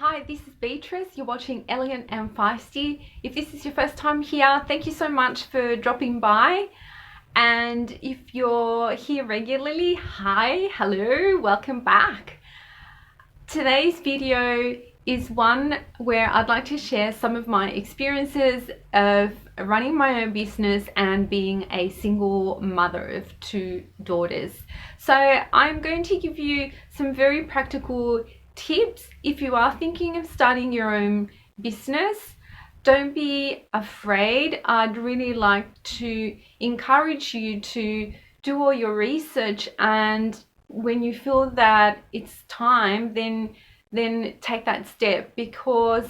Hi, this is Beatriz. You're watching Elegant and Feisty. If this is your first time here, thank you so much for dropping by. And if you're here regularly, hi, hello, welcome back. Today's video is one where I'd like to share some of my experiences of running my own business and being a single mother of two daughters. So I'm going to give you some very practical tips if you are thinking of starting your own business. Don't be afraid. I'd really like to encourage you to do all your research, and when you feel that it's time, then take that step, because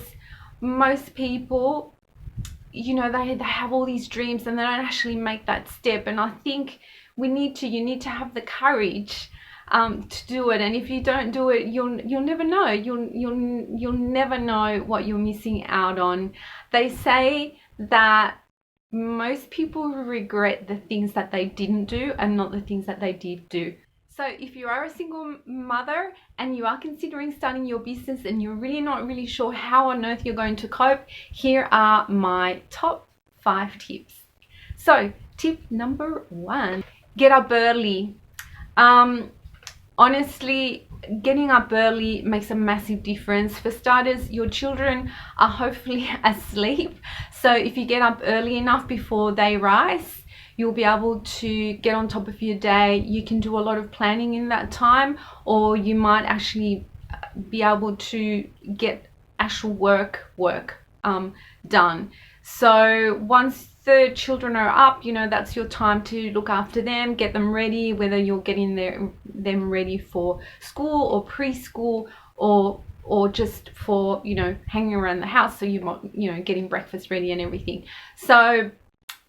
most people, they have all these dreams and they don't actually make that step. And I think you need to have the courage to do it. And if you don't do it, you'll never know. You'll never know what you're missing out on. They say that most people regret the things that they didn't do and not the things that they did do. So if you are a single mother and you are considering starting your business and you're really not really sure how on earth you're going to cope, here are my top 5 tips. So tip number 1, get up early. Honestly, getting up early makes a massive difference. For starters, your children are hopefully asleep. So if you get up early enough before they rise, you'll be able to get on top of your day. You can do a lot of planning in that time, or you might actually be able to get actual work done. So once the children are up, that's your time to look after them, get them ready, whether you're getting them ready for school or preschool, or just for hanging around the house, so you're getting breakfast ready and everything. So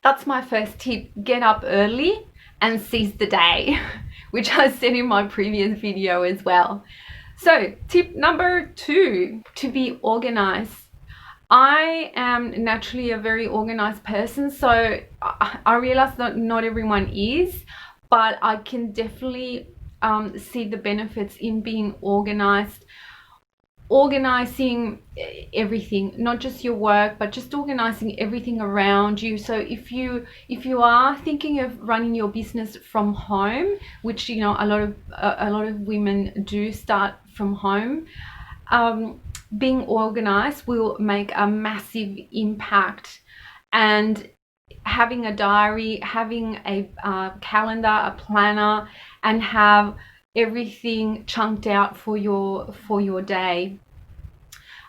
that's my first tip. Get up early and seize the day, which I said in my previous video as well. So tip number 2, to be organized. I am naturally a very organized person, so I realize that not everyone is, but I can definitely see the benefits in being organized. Organizing everything, not just your work, but just organizing everything around you. So if you are thinking of running your business from home, which a lot of women do start from home, being organized will make a massive impact. And having a diary, having a calendar, a planner, and have everything chunked out for your day.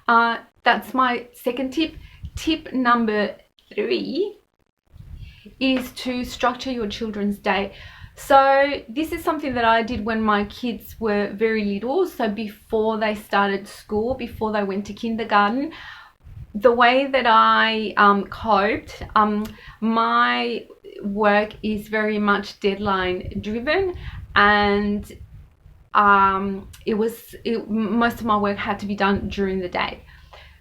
That's my second tip. Tip number 3 is to structure your children's day. So this is something that I did when my kids were very little, so before they started school, before they went to kindergarten. The way that I coped, my work is very much deadline driven, and most of my work had to be done during the day.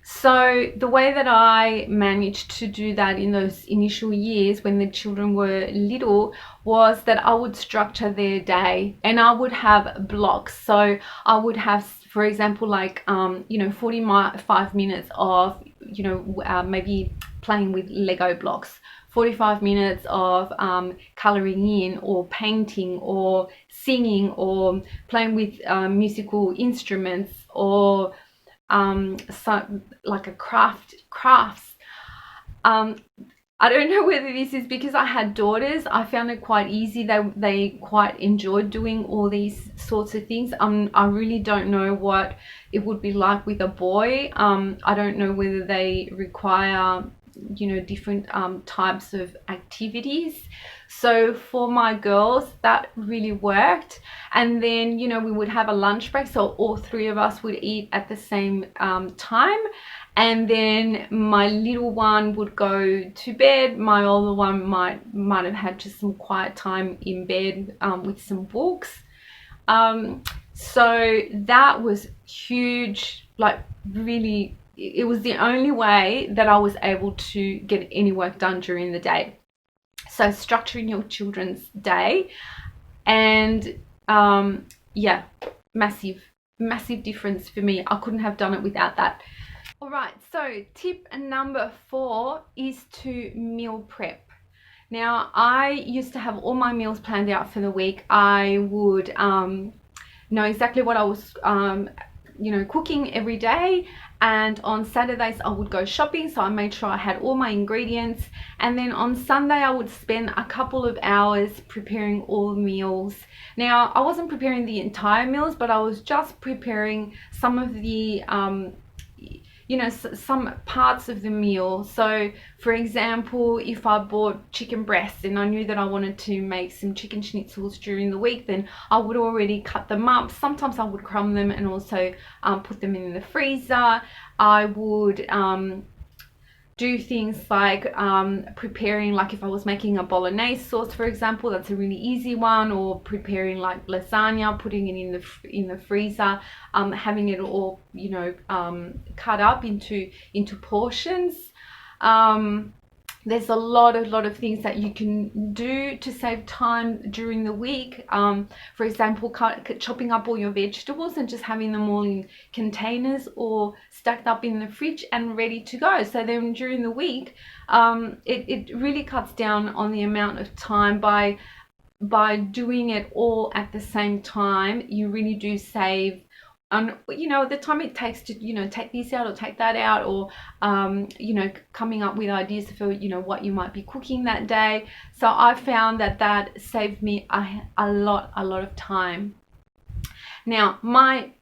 So the way that I managed to do that in those initial years when the children were little was that I would structure their day, and I would have blocks. So I would have, for example, 45 minutes of maybe playing with Lego blocks, 45 minutes of coloring in or painting or singing or playing with musical instruments, or like a crafts. I don't know whether this is because I had daughters. I found it quite easy. They quite enjoyed doing all these sorts of things. I really don't know what it would be like with a boy. I don't know whether they require different types of activities. So for my girls, that really worked. And then we would have a lunch break, so all 3 of us would eat at the same time, and then my little one would go to bed. My older one might have had just some quiet time in bed with some books. So that was huge. Really, it was the only way that I was able to get any work done during the day. So structuring your children's day, and massive massive difference for me. I couldn't have done it without that. All right, so tip number 4 is to meal prep. Now, I used to have all my meals planned out for the week. I would know exactly what I was cooking every day, and on Saturdays I would go shopping, so I made sure I had all my ingredients, and then on Sunday I would spend a couple of hours preparing all the meals. Now, I wasn't preparing the entire meals, but I was just preparing some of the some parts of the meal. So for example, if I bought chicken breasts and I knew that I wanted to make some chicken schnitzels during the week, then I would already cut them up. Sometimes I would crumb them and also put them in the freezer. I would do things like preparing, like if I was making a bolognese sauce, for example, that's a really easy one, or preparing like lasagna, putting it in the freezer, having it all cut up into portions. There's a lot of things that you can do to save time during the week. For example, chopping up all your vegetables and just having them all in containers or stacked up in the fridge and ready to go. So then during the week, it really cuts down on the amount of time by doing it all at the same time. You really do save the time it takes to take this out or take that out, or coming up with ideas for what you might be cooking that day. So I found that saved me a lot of time. Now, my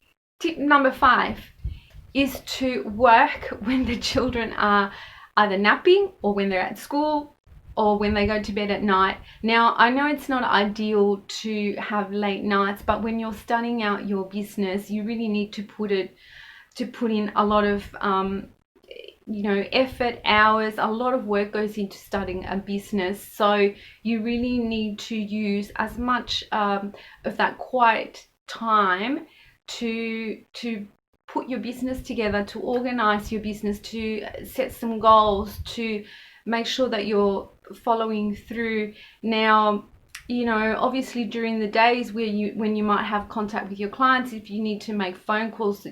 tip number 5 is to work when the children are either napping, or when they're at school, or when they go to bed at night. Now, I know it's not ideal to have late nights, but when you're starting out your business, you really need to put in a lot of effort, hours. A lot of work goes into starting a business, so you really need to use as much of that quiet time to put your business together, to organize your business, to set some goals, to make sure that you're following through. Now, obviously during the days when you might have contact with your clients, if you need to make phone calls,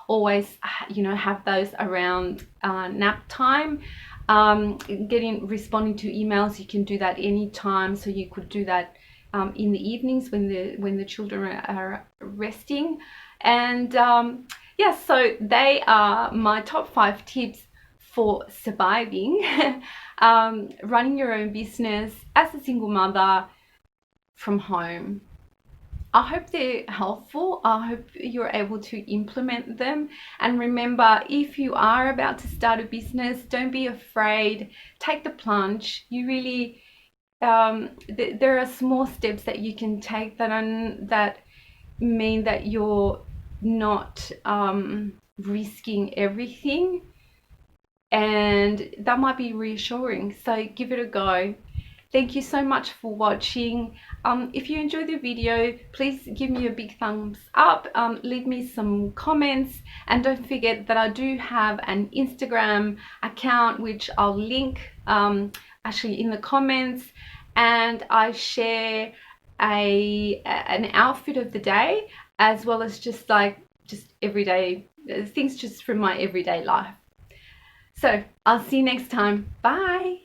always have those around nap time. Responding to emails, you can do that anytime. So you could do that in the evenings when the children are resting. And so they are my top 5 tips for surviving running your own business as a single mother from home. I hope they're helpful. I hope you're able to implement them. And remember, if you are about to start a business, don't be afraid. Take the plunge. You really there are small steps that you can take that mean that you're not risking everything, and that might be reassuring. So give it a go. Thank you so much for watching. If you enjoyed the video, please give me a big thumbs up, leave me some comments, and don't forget that I do have an Instagram account which I'll link actually in the comments, and I share an outfit of the day, as well as just everyday things just from my everyday life. So I'll see you next time. Bye.